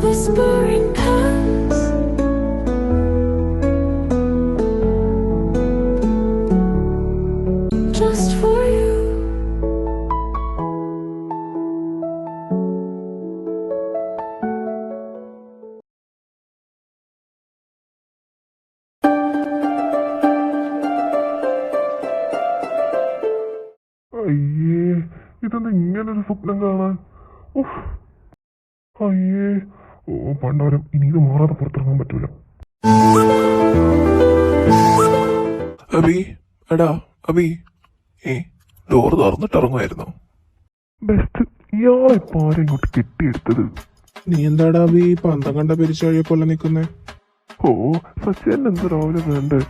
whispering past. Just for you. അയ്യേ, ഇതെന്താ ഇങ്ങനൊരു സ്വപ്നം കാണാൻ? ഉഫ്. അയ്യേ, ഓ പണ്ടവരം ഇനി ഇത് മാറാതെ പുറത്തിറങ്ങാൻ പറ്റൂല. അബി, എടാ അബി, ഡോർ തുറന്നിട്ട് ഇറങ്ങുമായിരുന്നു. ബെസ്റ്റ്, ഇയാളെ ഇപ്പൊ ആരും ഇങ്ങോട്ട് കെട്ടിയെടുത്തത്? നീ എന്താടാ അബി പന്തം കണ്ട പിരിച്ചു വഴിയെ പോലെ നിൽക്കുന്നേ? ഓ സച്ചിൻ എന്ത് രാവിലെ വേണ്ടേ?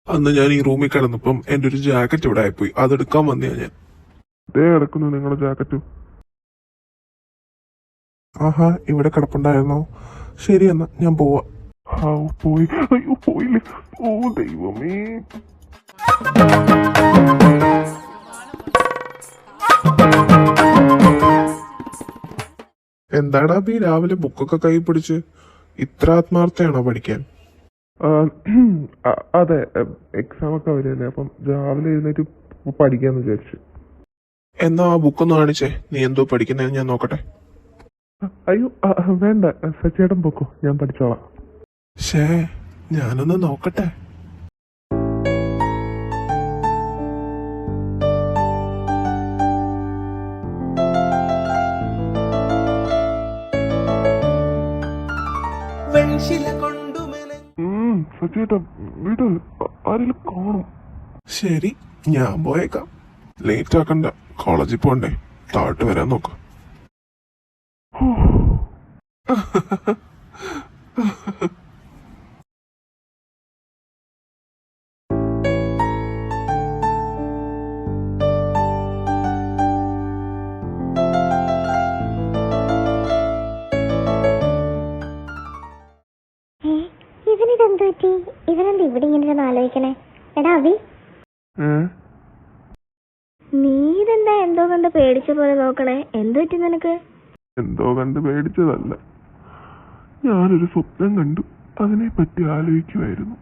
അന്ന് ഞാൻ ഈ റൂമിൽ കിടന്നപ്പം എന്റെ ഒരു ജാക്കറ്റ് ഇവിടെ ആയിപ്പോയി, അതെടുക്കാൻ വന്നയാ ഞാൻ. ദേ കിടക്കുന്നു നിങ്ങളുടെ ജാക്കറ്റ്. ആഹാ, ഇവിടെ കിടപ്പുണ്ടായിരുന്നോ? ശരി എന്നാ ഞാൻ പോവാ. പോയി. അയ്യോ പോയില്ലേ. ഓ ദൈവമേ. എന്താടാ അബി രാവിലെ ബുക്കൊക്കെ കൈ പിടിച്ച് ഇത്ര ആത്മാർത്ഥയാണോ പഠിക്കാൻ? അതെ, എക്സാം ഒക്കെ വരികയല്ലേ, അപ്പം രാവിലെ എഴുന്നേറ്റ് പഠിക്കാന്ന് വിചാരിച്ചു. എന്നാ ആ ബുക്കൊന്ന് കാണിച്ചേ, നീ എന്തോ പഠിക്കുന്നതെന്ന് ഞാൻ നോക്കട്ടെ. അയ്യോ വേണ്ട, സച്ചേട്ടൻ പൊക്കോ, ഞാൻ പഠിച്ചോളാം. ഷേ, ഞാനൊന്ന് നോക്കട്ടെ. സച്ചേട്ടൻ വീട് ആരെങ്കിലും കാണും. ശരി, ഞാൻ പോയേക്കാം. ലേറ്റ് ആക്കണ്ട, കോളേജിൽ പോണ്ടേ. താഴോട്ട് വരാൻ നോക്കാം. ഇവനിതെന്തു പറ്റി? ഇവനെന്താ ഇവിടെ ഇങ്ങനെ ആലോചിക്കണേ? എടാ അഭി, നീ ഇതെന്താ എന്തോ കണ്ട് പേടിച്ച പോലെ നോക്കണേ? എന്തു പറ്റി നിനക്ക്? എന്തോ കണ്ട് പേടിച്ചതല്ല, ഞാനൊരു സ്വപ്നം കണ്ടു, അതിനെ പറ്റി ആലോചിക്കുമായിരുന്നു.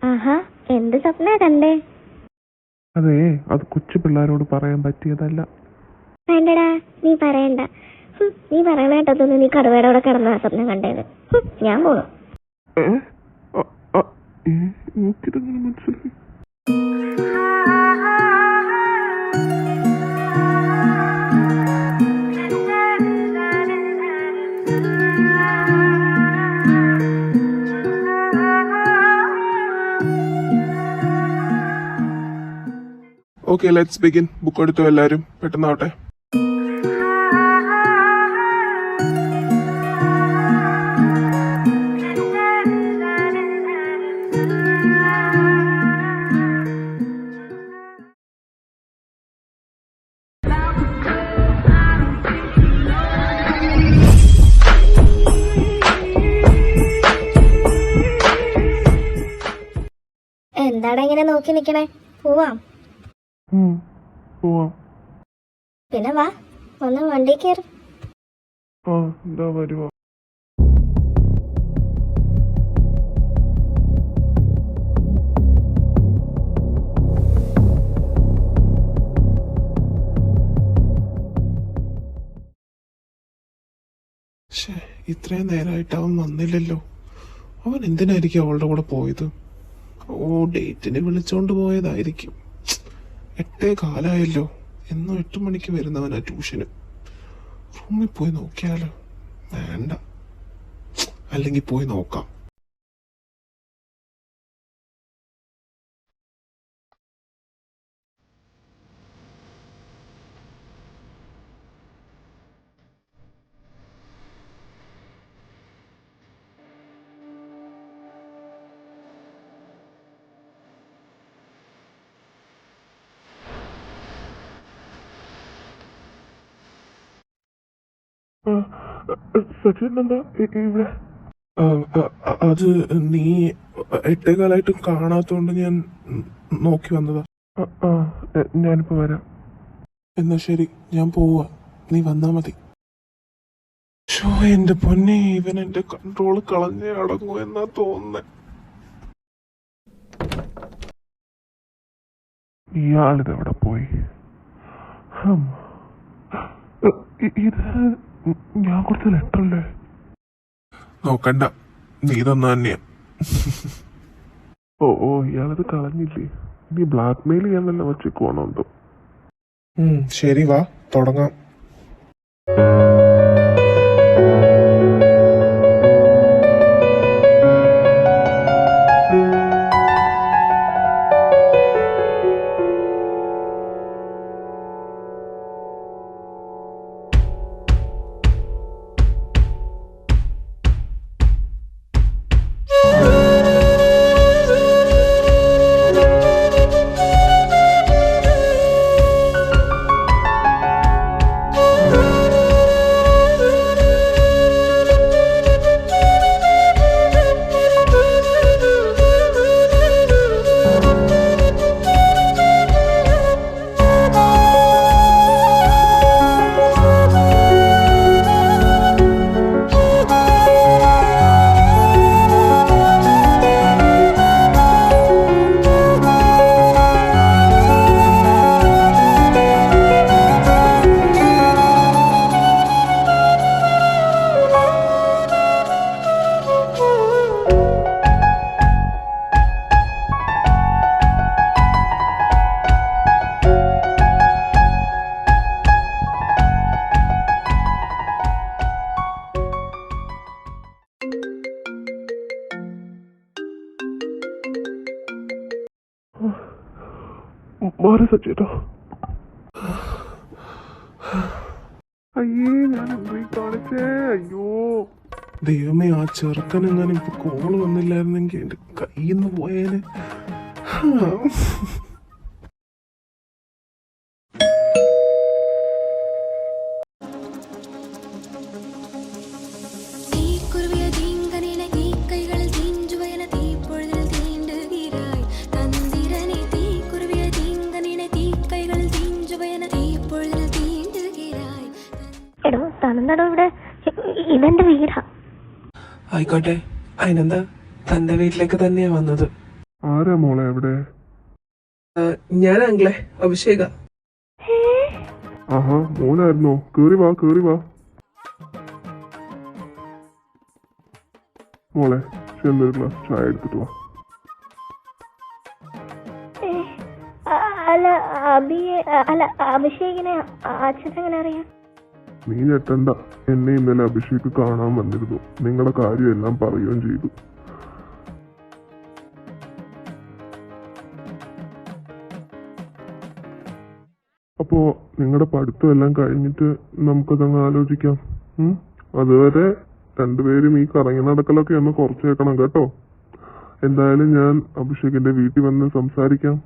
ആഹാ, എന്ത് സ്വപ്നാ കണ്ടേ? അതെ, അത് കൊച്ചു പിള്ളേരോട് പറയാൻ പറ്റിയതല്ല. വേണ്ടടാ, നീ പറയണ്ട. നീ പറയണ കേട്ടതൊന്നും നീ കടുവയുടെ കിടന്ന സ്വപ്നം കണ്ടത്. ഞാൻ പോണു. നോക്കിയിട്ടെങ്ങനെ മനസ്സിലായി? Okay, let's begin. ബുക്ക് എടുത്തു എല്ലാവരും, പെട്ടെന്നാവട്ടെ. എന്താടാ ഇങ്ങനെ നോക്കി നിക്കണേ? പോവാം. പോവാം. പിന്നെ വാ, ഒന്ന് വണ്ടി കയറി. എന്താ വരുവാ? ഇത്രയും നേരമായിട്ട് അവൻ വന്നില്ലല്ലോ. അവൻ എന്തിനായിരിക്കും അവളുടെ കൂടെ പോയത്? ഓ, ഡേറ്റിന് വിളിച്ചോണ്ട് പോയതായിരിക്കും. 8:15 എന്നും 8 മണിക്ക് വരുന്നവനാ ട്യൂഷന്. റൂമിൽ പോയി നോക്കിയാലോ? വേണ്ട, അല്ലെങ്കിൽ പോയി നോക്കാം. സച്ചിൻ എന്താ ഇവിടെ? അത് നീ 8:15 കാണാത്തോണ്ട് ഞാൻ നോക്കി വന്നതാ. ഞാനിപ്പോ വരാം. എന്നാ ശരി, ഞാൻ പോവാ, നീ വന്നാ മതി. ഷോ എന്റെ പൊന്നെ, ഇവൻ എന്റെ കൺട്രോള് കളഞ്ഞേ അടങ്ങൂ എന്നാ തോന്നുന്നേ. ഇയാളിതെവിടെ പോയി? ഇത് ഞാൻ കൊടുത്ത ലെറ്റർ അല്ലേ? നോക്കണ്ട, നീ തന്ന തന്നെയാ. ഓ ഇയാളത് കളഞ്ഞില്ലേ? നീ ബ്ലാക്ക് മെയിൽ ചെയ്യാനല്ല വെച്ചേക്കുവാണോ? ശരി, വാ തുടങ്ങാം. മാറി സച്ചേട്ടോ. അയ്യേ, ഞാൻ എന്തായി കാണിച്ചേ? അയ്യോ ദൈവമേ, ആ ചെറുക്കനെങ്ങാനും ഇപ്പൊ കോള് വന്നില്ലായിരുന്നെങ്കിൽ എന്റെ കയ്യിൽ നിന്ന് പോയേനെ. എടോ തന്നെന്തടോ ഇവിടെ? ഇതെന്റെ വീടാ. ആയിക്കോട്ടെ, അതിനെന്താ, തന്റെ വീട്ടിലേക്ക് തന്നെയാ വന്നത്. ആരാ മോളെ എവിടെ? ഞാൻ ആംഗ്ലേ അഭിഷേക. ആഹാ, മോനായിരുന്നോ? കേറി വാ മോളെ, ചെന്നൊരു ഗ്ലാസ് ചായ എടുത്തിട്ട് വാ. അല്ല അഭിഷേകിനെ അച്ഛനെങ്ങനെ അറിയാം? നീ ഞെട്ടണ്ട, എന്നെ ഇന്നലെ അഭിഷേക് കാണാൻ വന്നിരുന്നു. നിങ്ങളുടെ കാര്യം എല്ലാം പറയുകയും ചെയ്തു. അപ്പോ നിങ്ങളുടെ പഠിത്തം എല്ലാം കഴിഞ്ഞിട്ട് നമുക്കതങ്ങ് ആലോചിക്കാം. അതുവരെ രണ്ടുപേരും ഈ കറങ്ങി നടക്കലൊക്കെ ഒന്ന് കുറച്ച് വെക്കണം കേട്ടോ. എന്തായാലും ഞാൻ അഭിഷേകിന്റെ വീട്ടിൽ വന്ന് സംസാരിക്കാം.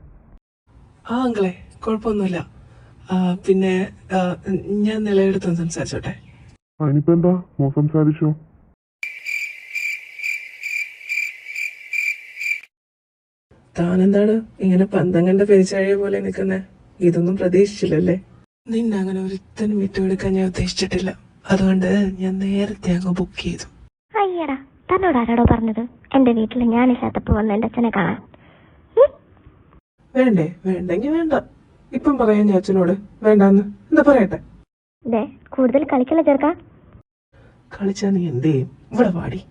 ആംഗ്ലേ, കുഴപ്പമൊന്നുമില്ല. പിന്നെ ഞാൻ നിലയെടുത്ത് സംസാരിച്ചോട്ടെ. അതിനിപ്പോ എന്താ, മോ സംസാരിച്ചോ. താനെന്താണ് ഇങ്ങനെ പന്തം കണ്ട പെരിച്ചഴിയ പോലെ നിൽക്കുന്നേ? ഇതൊന്നും പ്രതീക്ഷിച്ചില്ലല്ലേ? നിന്നെ അങ്ങനെ ഒരുത്തനും വിട്ടുകൊടുക്കാൻ ഞാൻ ഉദ്ദേശിച്ചിട്ടില്ല. അതുകൊണ്ട് ഞാൻ നേരത്തെ അങ്ങ് ബുക്ക് ചെയ്തു. അയ്യടാ, തന്നോട് ആരാടോ പറഞ്ഞത് എന്റെ വീട്ടിൽ ഞാനില്ലാത്തപ്പോ വന്ന് എന്റെ അച്ഛനെ കാണാൻ? വേണ്ടെങ്കി വേണ്ട. ഇപ്പം പറയാൻ ഞാൻ അച്ഛനോട് വേണ്ടാന്ന് എന്താ പറയട്ടെ? കൂടുതൽ കളിക്കല ചേർക്ക. കളിച്ചാ നീ എന്ത് ചെയ്യും? ഇവിടെ പാടി.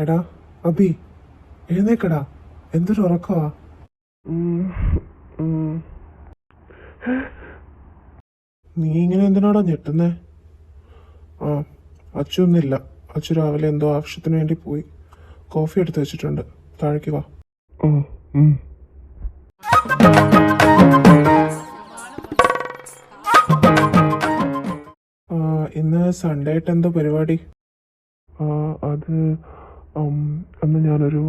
എടാ അബി, എഴുന്നേക്കടാ, എന്തൊരു ഉറക്കമാ. നീ ഇങ്ങനെ എന്തിനാടാ ഞെട്ടുന്നേ? അച്ഛനൊന്നുമില്ല. അച്ഛൻ രാവിലെ എന്തോ ആവശ്യത്തിന് വേണ്ടി പോയി. കോഫി എടുത്ത് വെച്ചിട്ടുണ്ട്, താഴേക്ക് വാ. ഇന്ന് സൺഡേ ആയിട്ട് എന്തോ പരിപാടി? അത് അന്ന് ഞാനൊരു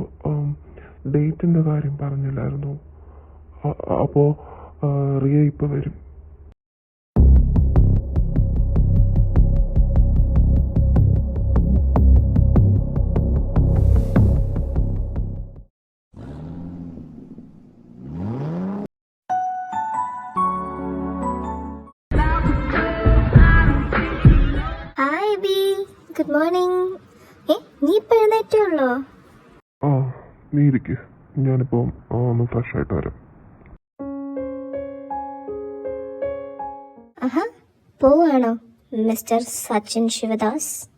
ഡേറ്റിന്റെ കാര്യം പറഞ്ഞില്ലായിരുന്നു. അപ്പോ റിയ ഇപ്പൊ വരും. High B, good morning. നീ ഇപ്പൊ എഴുന്നേറ്റേ ഉള്ളോ? ആ, നീ ഇരിക്ക്, ഞാനിപ്പോ ഒന്ന് ഫ്രഷ് ആയിട്ട് വരാം. പോവാണോ മിസ്റ്റർ സച്ചിൻ ശിവദാസ്?